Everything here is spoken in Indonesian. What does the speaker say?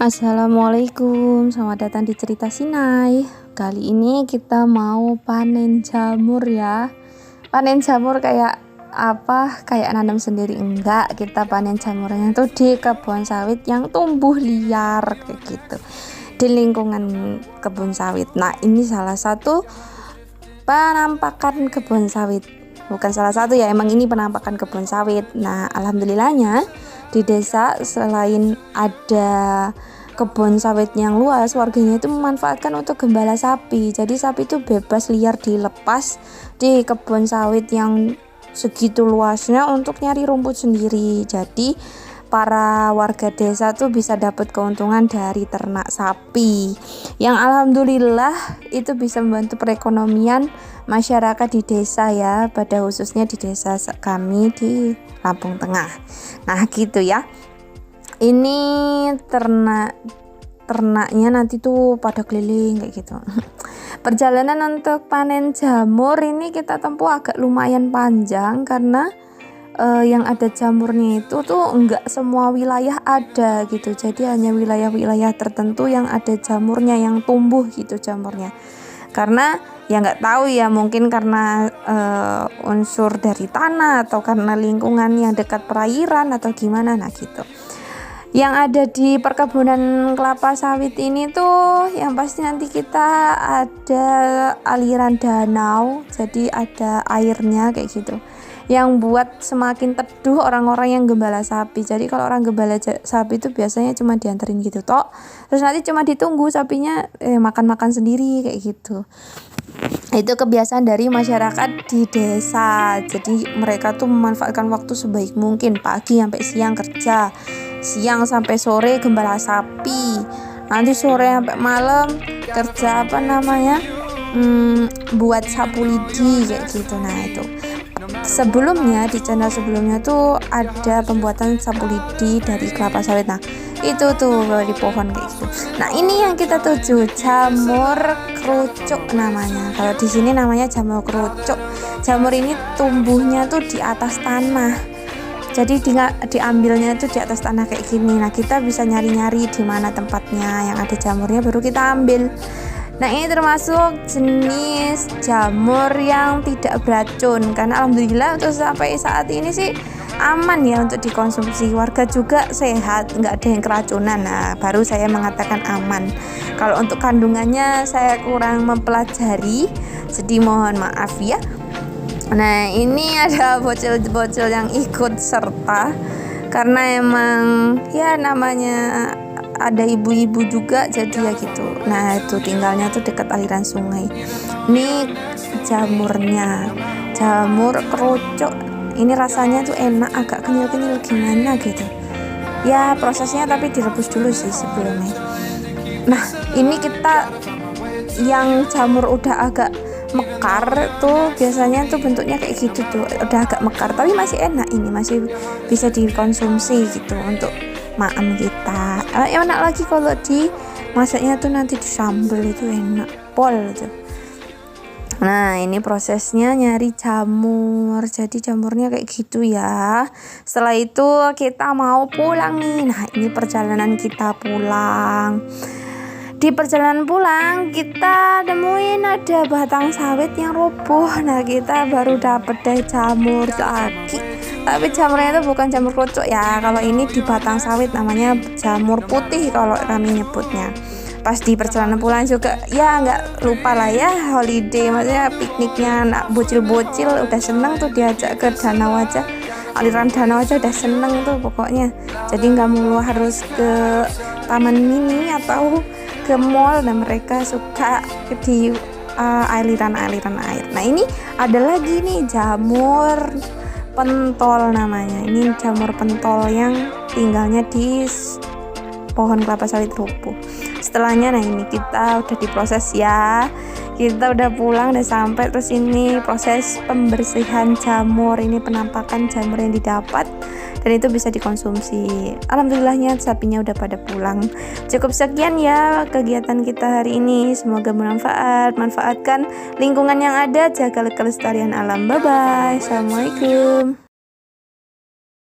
Assalamualaikum, selamat datang di Cerita Sinai. Kali ini kita mau panen jamur ya. Panen jamur kayak apa? Kayak nanam sendiri enggak. Kita panen jamurnya tuh di kebun sawit yang tumbuh liar kayak gitu. Di lingkungan kebun sawit. Nah, ini salah satu penampakan kebun sawit. Bukan salah satu ya, emang ini penampakan kebun sawit. Nah, alhamdulillahnya di desa selain ada kebun sawit yang luas, warganya itu memanfaatkan untuk gembala sapi. Jadi sapi itu bebas liar dilepas di kebun sawit yang segitu luasnya untuk nyari rumput sendiri. Jadi para warga desa tuh bisa dapat keuntungan dari ternak sapi yang alhamdulillah itu bisa membantu perekonomian masyarakat di desa ya, pada khususnya di desa kami di Lampung Tengah. Nah gitu ya, ini ternaknya nanti tuh pada keliling kayak gitu. Perjalanan untuk panen jamur ini kita tempuh agak lumayan panjang karena yang ada jamurnya itu tuh enggak semua wilayah ada gitu. Jadi hanya wilayah-wilayah tertentu yang ada jamurnya, yang tumbuh gitu jamurnya. Karena ya nggak tahu ya, mungkin karena unsur dari tanah atau karena lingkungan yang dekat perairan atau gimana, nah gitu. Yang ada di perkebunan kelapa sawit ini tuh yang pasti nanti kita ada aliran danau, jadi ada airnya kayak gitu, yang buat semakin teduh orang-orang yang gembala sapi. Jadi kalau orang gembala sapi itu biasanya cuma dianterin gitu tok, terus nanti cuma ditunggu sapinya makan-makan sendiri kayak gitu. Itu kebiasaan dari masyarakat di desa. Jadi mereka tuh memanfaatkan waktu sebaik mungkin, pagi sampai siang kerja, siang sampai sore gembala sapi, nanti sore sampai malam kerja buat sapu lidi kayak gitu. Nah itu sebelumnya di channel sebelumnya tuh ada pembuatan sapu lidi dari kelapa sawit. Nah itu tuh di pohon kayak gitu. Nah ini yang kita tuju, jamur kerucuk namanya. Kalau di sini namanya jamur kerucuk. Jamur ini tumbuhnya tuh di atas tanah, jadi diambilnya itu di atas tanah kayak gini. Nah kita bisa nyari-nyari di mana tempatnya yang ada jamurnya, baru kita ambil. Nah ini termasuk jenis jamur yang tidak beracun, karena alhamdulillah untuk sampai saat ini sih aman ya untuk dikonsumsi. Warga juga sehat, nggak ada yang keracunan. Nah baru saya mengatakan aman. Kalau untuk kandungannya saya kurang mempelajari, jadi mohon maaf ya. Nah ini ada bocil-bocil yang ikut serta karena emang ya namanya ada ibu-ibu juga, jadi ya gitu. Nah itu tinggalnya tuh dekat aliran sungai. Ini jamurnya, jamur kerucuk. Ini rasanya tuh enak, agak kenyal-kenyal gimana gitu ya prosesnya, tapi direbus dulu sih sebelumnya. Nah ini kita yang jamur udah agak mekar tuh biasanya tuh bentuknya kayak gitu tuh, udah agak mekar tapi masih enak, ini masih bisa dikonsumsi gitu untuk maem kita. Enak lagi kalau di masaknya tuh nanti di sambal, itu enak pol tuh. Nah ini prosesnya nyari jamur, jadi jamurnya kayak gitu ya. Setelah itu kita mau pulang nih. Nah ini perjalanan kita pulang. Di perjalanan pulang kita nemuin ada batang sawit yang roboh. Nah kita baru dapet deh jamur lagi, tapi jamurnya itu bukan jamur kerucuk ya. Kalau ini di batang sawit namanya jamur putih kalau kami nyebutnya. Pas di perjalanan pulang juga ya nggak lupa lah ya, holiday, maksudnya pikniknya anak bocil-bocil udah seneng tuh diajak ke danau aja, aliran danau aja udah seneng tuh pokoknya. Jadi nggak melulu harus ke taman mini atau ke mall, dan mereka suka di aliran-aliran air. Nah ini ada lagi nih jamur pentol namanya. Ini jamur pentol yang tinggalnya di pohon kelapa sawit rubuh. Setelahnya nah ini kita udah diproses ya, kita udah pulang, udah sampai. Terus ini proses pembersihan jamur, ini penampakan jamur yang didapat, dan itu bisa dikonsumsi. Alhamdulillahnya sapinya udah pada pulang. Cukup sekian ya kegiatan kita hari ini, semoga bermanfaat. Manfaatkan lingkungan yang ada, jaga kelestarian alam. Bye bye, assalamualaikum.